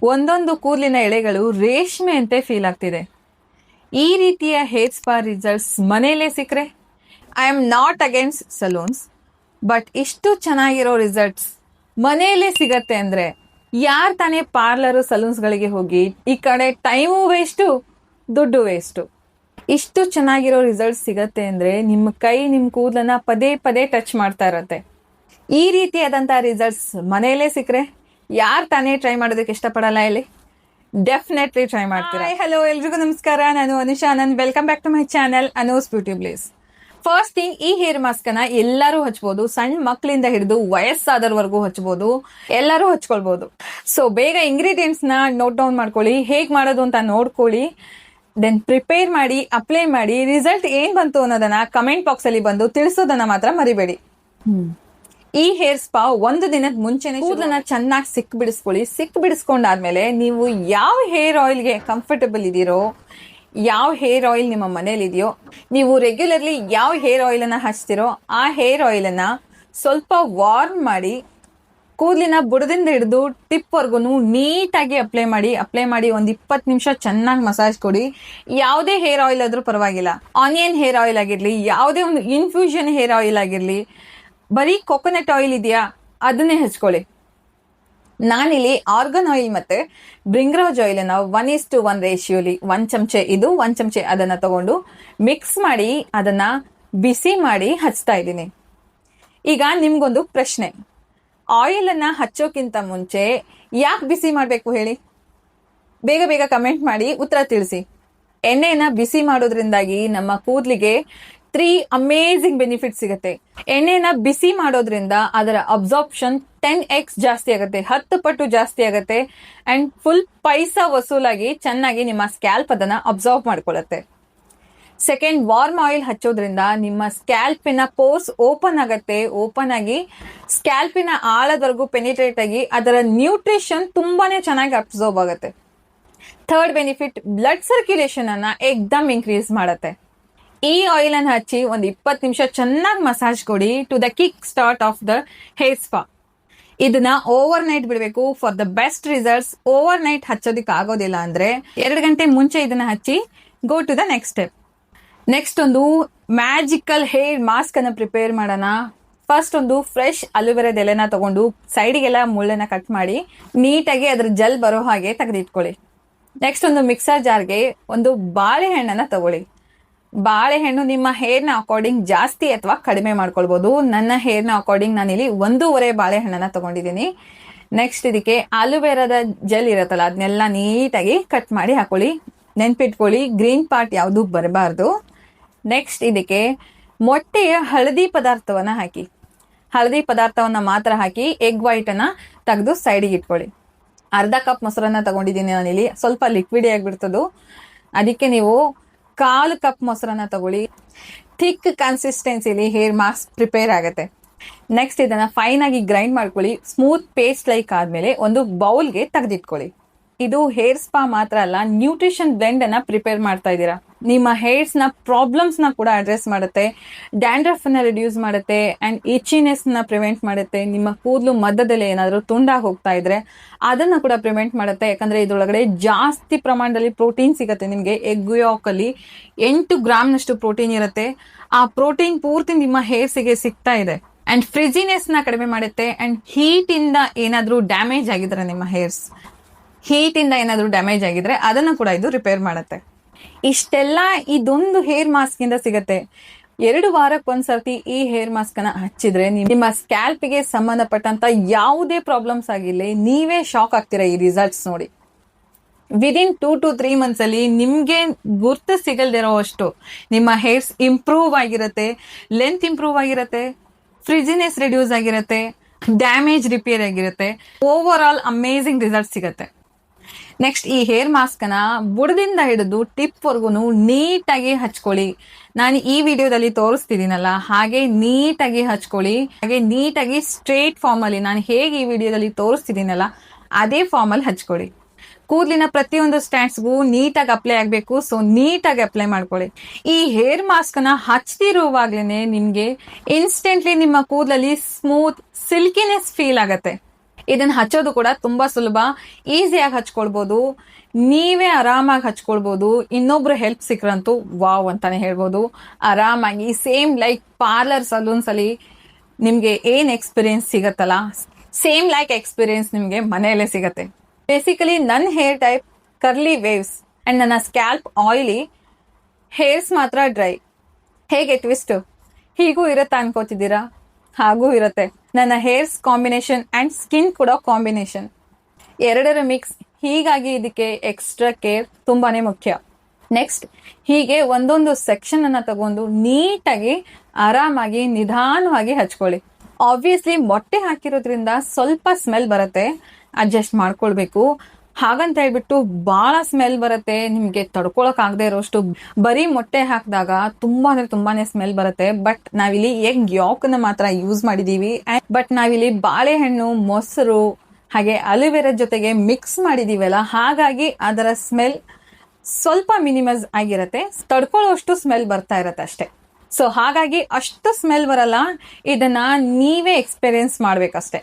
ಒಂದೊಂದು ಕೂದಲಿನ ಎಳೆಗಳು ರೇಷ್ಮೆಯಂತೆ ಫೀಲ್ ಆಗ್ತಿದೆ. ಈ ರೀತಿಯ ಹೇರ್ ಸ್ಪಾ ರಿಸಲ್ಟ್ಸ್ ಮನೆಯಲ್ಲೇ ಸಿಕ್ಕರೆ, I am not against salons, but ಇಷ್ಟು ಚೆನ್ನಾಗಿರೋ ರಿಸಲ್ಟ್ಸ್ ಮನೆಯಲ್ಲೇ ಸಿಗತ್ತೆ ಅಂದ್ರೆ ಯಾರು ತಾನೇ ಪಾರ್ಲರು ಸಲೂನ್ಸ್ಗಳಿಗೆ ಹೋಗಿ ಈ ಕಡೆ ಟೈಮು ವೇಸ್ಟು, ದುಡ್ಡು ವೇಸ್ಟು. ಇಷ್ಟು ಚೆನ್ನಾಗಿರೋ ರಿಸಲ್ಟ್ಸ್ ಸಿಗತ್ತೆ ಅಂದ್ರೆ ನಿಮ್ಮ ಕೈ ನಿಮ್ಮ ಕೂದಲನ್ನ ಪದೇ ಪದೇ ಟಚ್ ಮಾಡ್ತಾ ಇರತ್ತೆ. ಈ ರೀತಿಯಾದಂಥ ರಿಸಲ್ಟ್ಸ್ ಮನೆಯಲ್ಲೇ ಸಿಕ್ಕರೆ ಯಾರು ತಾನೇ ಟ್ರೈ ಮಾಡೋದಕ್ಕೆ ಇಷ್ಟಪಡಲ್ಲ ಹೇಳಿ? ಡೆಫಿನೆಟ್ಲಿ ಟ್ರೈ ಮಾಡ್ತೀರಾ. ಹಲೋ, ಎಲ್ರಿಗೂ ನಮಸ್ಕಾರ. ನಾನು Anusha Anand. Welcome back to my channel Anu's beauty blaze. First thing, ಈ ಹೇರ್ ಮಾಸ್ಕ್ ಅನ್ನ ಎಲ್ಲರೂ ಹಚ್ಬೋದು. ಸಣ್ಣ ಮಕ್ಕಳಿಂದ ಹಿಡಿದು ವಯಸ್ಸಾದವರೆಗೂ ಹಚ್ಬೋದು, ಎಲ್ಲರೂ ಹಚ್ಕೊಳ್ಬಹುದು. ಸೊ ಬೇಗ ಇಂಗ್ರೀಡಿಯೆಂಟ್ಸ್ ನ ನೋಟ್ ಡೌನ್ ಮಾಡ್ಕೊಳ್ಳಿ, ಹೇಗ್ ಮಾಡೋದು ಅಂತ ನೋಡ್ಕೊಳ್ಳಿ. ದೆನ್ ಪ್ರಿಪೇರ್ ಮಾಡಿ, ಅಪ್ಲೈ ಮಾಡಿ. ರಿಸಲ್ಟ್ ಏನ್ ಬಂತು ಅನ್ನೋದನ್ನ ಕಮೆಂಟ್ ಬಾಕ್ಸ್ ಅಲ್ಲಿ ಬಂದು ತಿಳಿಸೋದನ್ನ ಮಾತ್ರ ಮರಿಬೇಡಿ. ಈ ಹೇರ್ ಸ್ಪಾ ಒಂದು ದಿನದ ಮುಂಚೆನೆ ಕೂದಲನ್ನ ಚೆನ್ನಾಗಿ ಸಿಕ್ ಬಿಡಿಸ್ಕೊಂಡಾದ್ಮೇಲೆ ನೀವು ಯಾವ ಹೇರ್ ಆಯಿಲ್ಗೆ ಕಂಫರ್ಟಬಲ್ ಇದೀರೋ, ಯಾವ ಹೇರ್ ಆಯಿಲ್ ನಿಮ್ಮ ಮನೇಲಿ ಇದೆಯೋ, ನೀವು ರೆಗ್ಯುಲರ್ಲಿ ಯಾವ ಹೇರ್ ಆಯಿಲ್ ಅನ್ನ ಹಚ್ತಿರೋ ಆ ಹೇರ್ ಆಯಿಲ್ ಅನ್ನ ಸ್ವಲ್ಪ ವಾರ್ಮ್ ಮಾಡಿ ಕೂದಲಿನ ಬುಡದಿಂದ ಹಿಡಿದು ಟಿಪ್ ವರ್ಗು ನೀಟಾಗಿ ಅಪ್ಲೈ ಮಾಡಿ ಒಂದು 20 ನಿಮಿಷ ಚೆನ್ನಾಗಿ ಮಸಾಜ್ ಕೊಡಿ. ಯಾವುದೇ ಹೇರ್ ಆಯಿಲ್ ಆದ್ರೂ ಪರವಾಗಿಲ್ಲ, ಆನಿಯನ್ ಹೇರ್ ಆಯಿಲ್ ಆಗಿರ್ಲಿ, ಯಾವುದೇ ಒಂದು ಇನ್ಫ್ಯೂಷನ್ ಹೇರ್ ಆಯಿಲ್ ಆಗಿರ್ಲಿ, ಬರೀ ಕೊಕೊನಟ್ ಆಯಿಲ್ ಇದೆಯಾ ಅದನ್ನೇ ಹಚ್ಕೊಳ್ಳಿ. ನಾನಿಲ್ಲಿ ಆರ್ಗನ್ ಆಯಿಲ್ ಮತ್ತೆ ಬ್ರಿಂಗ್ರಾಜ್ ಆಯಿಲ್ ಅನ್ನ 1:1 ರೇಷಿಯೋಲಿ 1 ಚಮಚೆ ಇದು 1 ಚಮಚೆ ಅದನ್ನ ತಗೊಂಡು ಮಿಕ್ಸ್ ಮಾಡಿ ಅದನ್ನ ಬಿಸಿ ಮಾಡಿ ಹಚ್ತಾ ಇದ್ದೀನಿ. ಈಗ ನಿಮ್ಗೊಂದು ಪ್ರಶ್ನೆ, ಆಯಿಲ್ ಅನ್ನ ಹಚ್ಚೋಕ್ಕಿಂತ ಮುಂಚೆ ಯಾಕೆ ಬಿಸಿ ಮಾಡಬೇಕು ಹೇಳಿ? ಬೇಗ ಬೇಗ ಕಮೆಂಟ್ ಮಾಡಿ ಉತ್ತರ ತಿಳಿಸಿ. ಎಣ್ಣೆನ ಬಿಸಿ ಮಾಡೋದ್ರಿಂದಾಗಿ ನಮ್ಮ ಕೂದಲಿಗೆ 3 ಅಮೇಝಿಂಗ್ ಬೆನಿಫಿಟ್ ಸಿಗುತ್ತೆ. ಎಣ್ಣೆನ ಬಿಸಿ ಮಾಡೋದ್ರಿಂದ ಅದರ ಅಬ್ಸಾರ್ಪ್ಷನ್ 10x ಜಾಸ್ತಿ ಆಗುತ್ತೆ, 10 ಪಟ್ಟು ಜಾಸ್ತಿ ಆಗುತ್ತೆ. ಅಂಡ್ ಫುಲ್ ಪೈಸಾ ವಸೂಲಾಗಿ ಚೆನ್ನಾಗಿ ನಿಮ್ಮ ಸ್ಕ್ಯಾಲ್ಪ್ ಅದನ್ನ ಅಬ್ಸಾರ್ವ್ ಮಾಡ್ಕೊಳ್ಳುತ್ತೆ. ಸೆಕೆಂಡ್, ವಾರ್ಮ್ ಆಯಿಲ್ ಹಚ್ಚೋದ್ರಿಂದ ನಿಮ್ಮ ಸ್ಕ್ಯಾಲ್ಪಿನ ಪೋರ್ಸ್ ಓಪನ್ ಆಗತ್ತೆ. ಓಪನ್ ಆಗಿ ಸ್ಕ್ಯಾಲ್ಪಿನ ಆಳದವರೆಗೂ ಪೆನಿಟ್ರೇಟ್ ಆಗಿ ಅದರ ನ್ಯೂಟ್ರಿಷನ್ ತುಂಬಾನೇ ಚೆನ್ನಾಗಿ ಅಬ್ಸಾರ್ವ್ ಆಗುತ್ತೆ. ಥರ್ಡ್ ಬೆನಿಫಿಟ್, ಬ್ಲಡ್ ಸರ್ಕ್ಯುಲೇಷನ್ ಅನ್ನ ಎಕ್ದಮ್ ಇನ್ಕ್ರೀಸ್ ಮಾಡುತ್ತೆ. ಈ ಆಯಿಲ್ ಅನ್ನು ಹಚ್ಚಿ ಒಂದು 20 ನಿಮಿಷ ಚೆನ್ನಾಗಿ ಮಸಾಜ್ ಕೊಡಿ to the kick start of the hair spa. ಇದನ್ನ ಓವರ್ ನೈಟ್ ಬಿಡಬೇಕು for the best results. Overnight ಹಚ್ಚೋದಿಕ್ ಆಗೋದಿಲ್ಲ ಅಂದ್ರೆ 2 ಗಂಟೆ ಮುಂಚೆ ಇದನ್ನ ಹಚ್ಚಿ go to the next step. Next ಒಂದು ಮ್ಯಾಜಿಕಲ್ ಹೇರ್ ಮಾಸ್ಕ್ ಅನ್ನ ಪ್ರಿಪೇರ್ ಮಾಡೋಣ. ಫಸ್ಟ್ ಒಂದು ಫ್ರೆಶ್ ಅಲೋವೆರಾದ ಎಲೆನ ತಗೊಂಡು ಸೈಡಿಗೆಲ್ಲ ಮುಳ್ಳನ್ನ ಕಟ್ ಮಾಡಿ ನೀಟಾಗಿ ಅದ್ರ ಜೆಲ್ ಬರೋ ಹಾಗೆ ತೆಗೆದಿಟ್ಕೊಳ್ಳಿ. ನೆಕ್ಸ್ಟ್ ಒಂದು ಮಿಕ್ಸರ್ ಜಾರ್ಗೆ ಒಂದು ಬಾಳೆಹಣ್ಣನ್ನ ತಗೊಳ್ಳಿ. ಬಾಳೆಹಣ್ಣು ನಿಮ್ಮ ಹೇರ್ನ ಅಕಾರ್ಡಿಂಗ್ ಜಾಸ್ತಿ ಅಥವಾ ಕಡಿಮೆ ಮಾಡ್ಕೊಳ್ಬಹುದು. ನನ್ನ ಹೇರ್ನ ಅಕಾರ್ಡಿಂಗ್ ನಾನಿಲ್ಲಿ 1.5 ಬಾಳೆಹಣ್ಣನ್ನ ತಗೊಂಡಿದ್ದೀನಿ. ನೆಕ್ಸ್ಟ್ ಇದಕ್ಕೆ ಆಲೋವೆರಾದ ಜೆಲ್ ಇರತ್ತಲ್ಲ ಅದನ್ನೆಲ್ಲ ನೀಟಾಗಿ ಕಟ್ ಮಾಡಿ ಹಾಕೊಳ್ಳಿ. ನೆನ್ಪಿಟ್ಕೊಳ್ಳಿ, ಗ್ರೀನ್ ಪಾರ್ಟ್ ಯಾವುದು ಬರಬಾರ್ದು. ನೆಕ್ಸ್ಟ್ ಇದಕ್ಕೆ ಮೊಟ್ಟೆಯ ಹಳದಿ ಪದಾರ್ಥವನ್ನ ಹಾಕಿ, ಹಳದಿ ಪದಾರ್ಥವನ್ನ ಮಾತ್ರ ಹಾಕಿ ಎಗ್ ವೈಟ್ ಅನ್ನ ತೆಗೆದು ಸೈಡಿಗೆ ಇಟ್ಕೊಳ್ಳಿ. ಅರ್ಧ ಕಪ್ ಮೊಸರನ್ನ ತಗೊಂಡಿದ್ದೀನಿ ನಾನಿಲ್ಲಿ, ಸ್ವಲ್ಪ ಲಿಕ್ವಿಡಿ ಆಗಿಬಿಡ್ತದು. ಅದಕ್ಕೆ ನೀವು 1/4 ಕಪ್ ಮೊಸರನ್ನ ತಗೊಳ್ಳಿ. ಥಿಕ್ ಕನ್ಸಿಸ್ಟೆನ್ಸಿಲಿ ಹೇರ್ ಮಾಸ್ಕ್ ಪ್ರಿಪೇರ್ ಆಗುತ್ತೆ. ನೆಕ್ಸ್ಟ್ ಇದನ್ನ ಫೈನ್ ಆಗಿ ಗ್ರೈಂಡ್ ಮಾಡ್ಕೊಳ್ಳಿ. ಸ್ಮೂತ್ ಪೇಸ್ಟ್ ಲೈಕ್ ಆದ್ಮೇಲೆ ಒಂದು ಬೌಲ್ಗೆ ತೆಗೆದಿಟ್ಕೊಳ್ಳಿ. ಇದು ಹೇರ್ ಸ್ಪಾ ಮಾತ್ರ ಅಲ್ಲ, ನ್ಯೂಟ್ರಿಷನ್ ಬ್ಲೆಂಡ್ ಅನ್ನ ಪ್ರಿಪೇರ್ ಮಾಡ್ತಾ ಇದ್ದೀರಾ. ನಿಮ್ಮ ಹೇರ್ಸ್ ನ ಪ್ರಾಬ್ಲಮ್ಸ್ ನ ಕೂಡ ಅಡ್ರೆಸ್ ಮಾಡುತ್ತೆ, ಡ್ಯಾಂಡ್ರಫ್ ನ ರಿಡ್ಯೂಸ್ ಮಾಡುತ್ತೆ, ಅಂಡ್ ಇಚಿನೆಸ್ ನ ಪ್ರಿವೆಂಟ್ ಮಾಡುತ್ತೆ. ನಿಮ್ಮ ಕೂದಲು ಮಧ್ಯದಲ್ಲಿ ಏನಾದರೂ ತುಂಡಾಗಿ ಹೋಗ್ತಾ ಇದ್ರೆ ಅದನ್ನ ಕೂಡ ಪ್ರಿವೆಂಟ್ ಮಾಡುತ್ತೆ. ಯಾಕಂದ್ರೆ ಇದ್ರೊಳಗಡೆ ಜಾಸ್ತಿ ಪ್ರಮಾಣದಲ್ಲಿ ಪ್ರೋಟೀನ್ ಸಿಗುತ್ತೆ. ನಿಮ್ಗೆ ಎಗ್ ಯಾಕ್ ಅಲ್ಲಿ 8 ಗ್ರಾಮ್ನಷ್ಟು ಪ್ರೋಟೀನ್ ಇರುತ್ತೆ. ಆ ಪ್ರೋಟೀನ್ ಪೂರ್ತಿ ನಿಮ್ಮ ಹೇರ್ಸಿಗೆ ಸಿಗ್ತಾ ಇದೆ. ಅಂಡ್ ಫ್ರಿಜಿನೆಸ್ ನ ಕಡಿಮೆ ಮಾಡುತ್ತೆ. ಅಂಡ್ ಹೀಟ್ ಇಂದ ಏನಾದ್ರೂ ಡ್ಯಾಮೇಜ್ ಆಗಿದ್ರೆ ನಿಮ್ಮ ಹೇರ್ಸ್, ಹೀಟ್ ಇಂದ ಏನಾದ್ರೂ ಡ್ಯಾಮೇಜ್ ಆಗಿದ್ರೆ ಅದನ್ನು ಕೂಡ ಇದು ರಿಪೇರ್ ಮಾಡುತ್ತೆ. ಇಷ್ಟೆಲ್ಲ ಇದೊಂದು ಹೇರ್ ಮಾಸ್ಕ್ ಇಂದ ಸಿಗತ್ತೆ. 2 ವಾರಕ್ಕೊಂದ್ಸರ್ತಿ ಈ ಹೇರ್ ಮಾಸ್ಕ್ ಅನ್ನ ಹಚ್ಚಿದ್ರೆ ನಿಮ್ಮ ಸ್ಕ್ಯಾಲ್ಪಿಗೆ ಸಂಬಂಧಪಟ್ಟಂತ ಯಾವುದೇ ಪ್ರಾಬ್ಲಮ್ಸ್ ಆಗಿರ್ಲಿ, ನೀವೇ ಶಾಕ್ ಆಗ್ತೀರಾ ಈ ರಿಸಲ್ಟ್ಸ್ ನೋಡಿ. ವಿದಿನ್ 2 to 3 ಮಂತ್ಸ್ ಅಲ್ಲಿ ನಿಮ್ಗೆ ಗುರ್ತು ಸಿಗಲ್ದಿರೋ ಅಷ್ಟು ನಿಮ್ಮ ಹೇರ್ಸ್ ಇಂಪ್ರೂವ್ ಆಗಿರುತ್ತೆ, ಲೆಂತ್ ಇಂಪ್ರೂವ್ ಆಗಿರುತ್ತೆ, ಫ್ರಿಜಿನೆಸ್ ರಿಡ್ಯೂಸ್ ಆಗಿರುತ್ತೆ, ಡ್ಯಾಮೇಜ್ ರಿಪೇರ್ ಆಗಿರುತ್ತೆ. ಓವರ್ ಆಲ್ ಅಮೇಝಿಂಗ್ ರಿಸಲ್ಟ್ ಸಿಗುತ್ತೆ. ನೆಕ್ಸ್ಟ್ ಈ ಹೇರ್ ಮಾಸ್ಕ್ ಅನ್ನ ಬುಡದಿಂದ ಹಿಡಿದು ಟಿಪ್ ವರ್ಗು ನೀಟಾಗಿ ಹಚ್ಕೊಳ್ಳಿ. ನಾನು ಈ ವಿಡಿಯೋದಲ್ಲಿ ತೋರಿಸ್ತಿದ್ದೀನಲ್ಲ ಹಾಗೆ ನೀಟಾಗಿ ಹಚ್ಕೊಳ್ಳಿ. ಹಾಗೆ ನೀಟಾಗಿ ಸ್ಟ್ರೇಟ್ ಫಾರ್ಮ್ ಅಲ್ಲಿ ನಾನು ಹೇಗೆ ಈ ವಿಡಿಯೋದಲ್ಲಿ ತೋರಿಸ್ತಿದ್ದೀನಲ್ಲ ಅದೇ ಫಾರ್ಮ್ ಅಲ್ಲಿ ಹಚ್ಕೊಳ್ಳಿ. ಕೂದಲಿನ ಪ್ರತಿಯೊಂದು ಸ್ಟ್ಯಾಂಡ್ಸ್ಗೂ ನೀಟಾಗಿ ಅಪ್ಲೈ ಆಗಬೇಕು. ಸೊ ನೀಟಾಗಿ ಅಪ್ಲೈ ಮಾಡ್ಕೊಳ್ಳಿ. ಈ ಹೇರ್ ಮಾಸ್ಕ್ ನ ಹಚ್ತಿರುವಾಗ್ಲೇನೆ ನಿಮ್ಗೆ ಇನ್ಸ್ಟೆಂಟ್ಲಿ ನಿಮ್ಮ ಕೂದಲಲ್ಲಿ ಸ್ಮೂತ್ ಸಿಲ್ಕಿನೆಸ್ ಫೀಲ್ ಆಗತ್ತೆ. ಇದನ್ನ ಹಚ್ಚೋದು ಕೂಡ ತುಂಬಾ ಸುಲಭ, ಈಸಿಯಾಗಿ ಹಚ್ಕೊಳ್ಬೋದು, ನೀವೇ ಆರಾಮಾಗಿ ಹಚ್ಕೊಳ್ಬೋದು. ಇನ್ನೊಬ್ರು ಹೆಲ್ಪ್ ಸಿಕ್ರಂತೂ ವಾವ್ ಅಂತಾನೆ ಹೇಳ್ಬೋದು. ಆರಾಮಾಗಿ ಸೇಮ್ ಲೈಕ್ ಪಾರ್ಲರ್ ಸಲೂನ್ಸ್ ಅಲ್ಲಿ ನಿಮ್ಗೆ ಏನ್ ಎಕ್ಸ್ಪೀರಿಯನ್ಸ್ ಸಿಗತ್ತಲ್ಲ, ಸೇಮ್ ಲೈಕ್ ಎಕ್ಸ್ಪೀರಿಯನ್ಸ್ ನಿಮ್ಗೆ ಮನೆಯಲ್ಲೇ ಸಿಗತ್ತೆ. ಬೇಸಿಕಲಿ ನನ್ನ hair type curly waves and ನನ್ನ ಸ್ಕ್ಯಾಲ್ಪ್ ಆಯಿಲಿ, ಹೇರ್ಸ್ ಮಾತ್ರ ಡ್ರೈ. ಹೇಗೆ ಟ್ವಿಸ್ಟ್? ಹೀಗೂ ಇರತ್ತಾ ಅನ್ಕೋತಿದ್ದೀರಾ? ಹಾಗೂ ಇರತ್ತೆ. ನನ್ನ ಹೇರ್ಸ್ ಕಾಂಬಿನೇಷನ್ ಅಂಡ್ ಸ್ಕಿನ್ ಕೂಡ ಕಾಂಬಿನೇಷನ್, ಎರಡರ ಮಿಕ್ಸ್. ಹೀಗಾಗಿ ಇದಕ್ಕೆ ಎಕ್ಸ್ಟ್ರಾ ಕೇರ್ ತುಂಬಾನೇ ಮುಖ್ಯ. ನೆಕ್ಸ್ಟ್, ಹೀಗೆ ಒಂದೊಂದು ಸೆಕ್ಷನ್ ಅನ್ನ ತಗೊಂಡು ನೀಟಾಗಿ ಆರಾಮಾಗಿ ನಿಧಾನವಾಗಿ ಹಚ್ಕೊಳ್ಳಿ. ಆಬ್ವಿಯಸ್ಲಿ ಮೊಟ್ಟೆ ಹಾಕಿರೋದ್ರಿಂದ ಸ್ವಲ್ಪ ಸ್ಮೆಲ್ ಬರುತ್ತೆ, ಅಡ್ಜಸ್ಟ್ ಮಾಡ್ಕೊಳ್ಬೇಕು. ಹಾಗಂತ ಹೇಳ್ಬಿಟ್ಟು ಬಹಳ ಸ್ಮೆಲ್ ಬರುತ್ತೆ, ನಿಮ್ಗೆ ತಡ್ಕೊಳಕ್ ಆಗದೆ ಇರೋಷ್ಟು. ಬರೀ ಮೊಟ್ಟೆ ಹಾಕಿದಾಗ ತುಂಬಾ ಅಂದ್ರೆ ತುಂಬಾನೇ ಸ್ಮೆಲ್ ಬರುತ್ತೆ. ಬಟ್ ನಾವಿಲ್ಲಿ ಎಗ್ ಯಾಕ್ನ ಮಾತ್ರ ಯೂಸ್ ಮಾಡಿದೀವಿ. ಬಟ್ ನಾವಿಲ್ಲಿ ಬಾಳೆಹಣ್ಣು, ಮೊಸರು ಹಾಗೆ ಅಲೋವೆರಾ ಜೊತೆಗೆ ಮಿಕ್ಸ್ ಮಾಡಿದೀವಲ್ಲ, ಹಾಗಾಗಿ ಅದರ ಸ್ಮೆಲ್ ಸ್ವಲ್ಪ ಮಿನಿಮೈಸ್ ಆಗಿರತ್ತೆ, ತಡ್ಕೊಳ್ಳೋಷ್ಟು ಸ್ಮೆಲ್ ಬರ್ತಾ ಇರತ್ತೆ ಅಷ್ಟೇ. ಸೊ ಹಾಗಾಗಿ ಅಷ್ಟು ಸ್ಮೆಲ್ ಬರಲ್ಲ, ಇದನ್ನ ನೀವೇ ಎಕ್ಸ್ಪೀರಿಯನ್ಸ್ ಮಾಡ್ಬೇಕಷ್ಟೆ.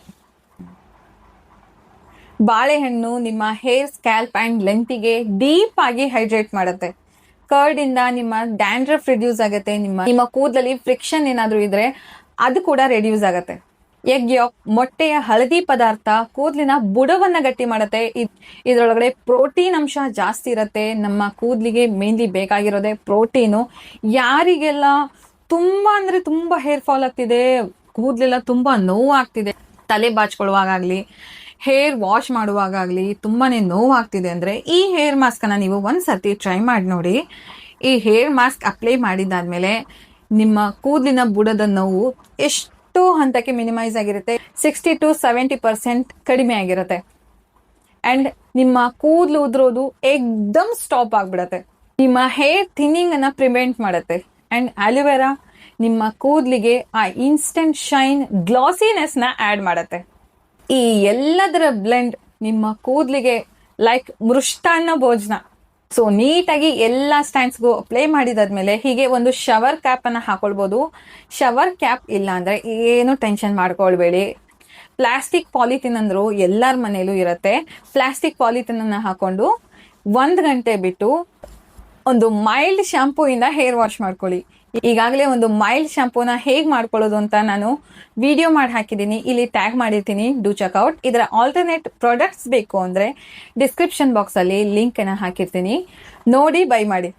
ಬಾಳೆಹಣ್ಣು ನಿಮ್ಮ ಹೇರ್ ಸ್ಕ್ಯಾಲ್ಪ್ ಅಂಡ್ ಲೆಂತಿಗೆ ಡೀಪ್ ಆಗಿ ಹೈಡ್ರೇಟ್ ಮಾಡುತ್ತೆ. ಕರ್ಡ್ ಇಂದ ನಿಮ್ಮ ಡ್ಯಾಂಡ್ರಫ್ ರಿಡ್ಯೂಸ್ ಆಗುತ್ತೆ. ನಿಮ್ಮ ಕೂದಲಲ್ಲಿ ಫ್ರಿಕ್ಷನ್ ಏನಾದ್ರೂ ಇದ್ರೆ ಅದು ಕೂಡ ರಿಡ್ಯೂಸ್ ಆಗುತ್ತೆ. ಎಗ್ ಯಾಕ್, ಮೊಟ್ಟೆಯ ಹಳದಿ ಪದಾರ್ಥ ಕೂದಲಿನ ಬುಡವನ್ನ ಗಟ್ಟಿ ಮಾಡುತ್ತೆ. ಇದರೊಳಗಡೆ ಪ್ರೋಟೀನ್ ಅಂಶ ಜಾಸ್ತಿ ಇರುತ್ತೆ. ನಮ್ಮ ಕೂದಲಿಗೆ ಮೇನ್ಲಿ ಬೇಕಾಗಿರೋದೇ ಪ್ರೋಟೀನು. ಯಾರಿಗೆಲ್ಲ ತುಂಬಾ ಅಂದ್ರೆ ತುಂಬಾ ಹೇರ್ ಫಾಲ್ ಆಗ್ತಿದೆ, ಕೂದಲೆಲ್ಲ ತುಂಬಾ ನೋವು ಆಗ್ತಿದೆ, ತಲೆ ಬಾಚ್ಕೊಳ್ಳುವಾಗಲಿ ಹೇರ್ ವಾಶ್ ಮಾಡುವಾಗಲಿ ತುಂಬಾನೇ ನೋವು ಆಗ್ತಿದೆ ಅಂದ್ರೆ ಈ ಹೇರ್ ಮಾಸ್ಕ್ ಅನ್ನ ನೀವು ಒಂದ್ಸರ್ತಿ ಟ್ರೈ ಮಾಡಿ ನೋಡಿ. ಈ ಹೇರ್ ಮಾಸ್ಕ್ ಅಪ್ಲೈ ಮಾಡಿದಾದ್ಮೇಲೆ ನಿಮ್ಮ ಕೂದಲಿನ ಬುಡದ ನೋವು ಎಷ್ಟು ಹಂತಕ್ಕೆ ಮಿನಿಮೈಸ್ ಆಗಿರುತ್ತೆ, 60 to 70% ಕಡಿಮೆ ಆಗಿರುತ್ತೆ. ಅಂಡ್ ನಿಮ್ಮ ಕೂದಲು ಉದುರೋದು ಏಕ್ದಮ್ ಸ್ಟಾಪ್ ಆಗ್ಬಿಡತ್ತೆ. ನಿಮ್ಮ ಹೇರ್ ಥಿನ್ನಿಂಗ್ ಅನ್ನ ಪ್ರಿವೆಂಟ್ ಮಾಡುತ್ತೆ. ಅಂಡ್ ಅಲೋವೆರಾ ನಿಮ್ಮ ಕೂದಲಿಗೆ ಆ ಇನ್ಸ್ಟೆಂಟ್ ಶೈನ್, ಗ್ಲಾಸಿನೆಸ್ ನ ಆಡ್ ಮಾಡುತ್ತೆ. ಈ ಎಲ್ಲದರ ಬ್ಲೆಂಡ್ ನಿಮ್ಮ ಕೂದಲಿಗೆ ಲೈಕ್ ಮೃಷ್ಟಾನ್ನ ಭೋಜನ. ಸೊ ನೀಟಾಗಿ ಎಲ್ಲಾ ಸ್ಟ್ಯಾಂಡ್ಸ್ಗೂ ಅಪ್ಲೈ ಮಾಡಿದಾದ್ಮೇಲೆ ಹೀಗೆ ಒಂದು ಶವರ್ ಕ್ಯಾಪ್ ಅನ್ನ ಹಾಕೊಳ್ಬಹುದು. ಶವರ್ ಕ್ಯಾಪ್ ಇಲ್ಲ ಅಂದ್ರೆ ಏನು ಟೆನ್ಷನ್ ಮಾಡ್ಕೊಳ್ಬೇಡಿ. ಪ್ಲಾಸ್ಟಿಕ್ ಪಾಲಿಥಿನ್ ಅಂದ್ರು ಎಲ್ಲರ ಮನೇಲೂ ಇರುತ್ತೆ. ಪ್ಲಾಸ್ಟಿಕ್ ಪಾಲಿಥಿನ್ ಅನ್ನ ಹಾಕೊಂಡು 1 ಗಂಟೆ ಬಿಟ್ಟು ಒಂದು ಮೈಲ್ಡ್ ಶಾಂಪೂ ಇಂದ ಹೇರ್ ವಾಶ್ ಮಾಡ್ಕೊಳ್ಳಿ. ಈಗಾಗಲೇ ಒಂದು ಮೈಲ್ಡ್ ಶಾಂಪೂನ ಹೇಗ್ ಮಾಡ್ಕೊಳ್ಳೋದು ಅಂತ ನಾನು ವಿಡಿಯೋ ಮಾಡಿ ಹಾಕಿದ್ದೀನಿ, ಇಲ್ಲಿ ಟ್ಯಾಗ್ ಮಾಡಿರ್ತೀನಿ, ಡೂ ಚೆಕ್ಔಟ್. ಇದರ ಆಲ್ಟರ್ನೇಟ್ ಪ್ರಾಡಕ್ಟ್ಸ್ ಬೇಕು ಅಂದ್ರೆ ಡಿಸ್ಕ್ರಿಪ್ಷನ್ ಬಾಕ್ಸ್ ಅಲ್ಲಿ ಲಿಂಕ್ ಅನ್ನ ಹಾಕಿರ್ತೀನಿ, ನೋಡಿ ಬೈ ಮಾಡಿ.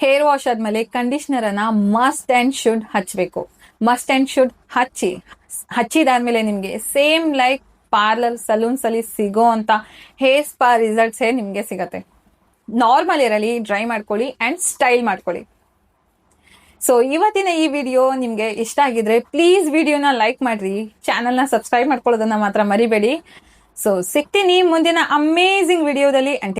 ಹೇರ್ ವಾಶ್ ಆದ್ಮೇಲೆ ಕಂಡೀಷನರ್ ಅನ್ನ ಮಸ್ಟ್ ಅಂಡ್ ಶುಡ್ ಹಚ್ಚಬೇಕು. ಮಸ್ಟ್ ಅಂಡ್ ಶುಡ್ ಹಚ್ಚಿದಾದ್ಮೇಲೆ ನಿಮ್ಗೆ ಸೇಮ್ ಲೈಕ್ ಪಾರ್ಲರ್ ಸಲೂನ್ಸ್ ಅಲ್ಲಿ ಸಿಗೋ ಅಂತ ಹೇರ್ ಸ್ಪಾ ರಿಸಲ್ಟ್ಸ್ ನಿಮ್ಗೆ ಸಿಗತ್ತೆ. ನಾರ್ಮಲ್ ಇರಲಿ, ಡ್ರೈ ಮಾಡ್ಕೊಳ್ಳಿ ಅಂಡ್ ಸ್ಟೈಲ್ ಮಾಡ್ಕೊಳ್ಳಿ. ಸೊ ಇವತ್ತಿನ ಈ ವಿಡಿಯೋ ನಿಮ್ಗೆ ಇಷ್ಟ ಆಗಿದ್ರೆ ಪ್ಲೀಸ್ ವಿಡಿಯೋನ ಲೈಕ್ ಮಾಡ್ರಿ, ಚಾನಲ್ನ ಸಬ್ಸ್ಕ್ರೈಬ್ ಮಾಡ್ಕೊಳ್ಳೋದನ್ನ ಮಾತ್ರ ಮರಿಬೇಡಿ. ಸೊ ಸಿಗ್ತೀನಿ ಮುಂದಿನ ಅಮೇಜಿಂಗ್ ವಿಡಿಯೋದಲ್ಲಿ.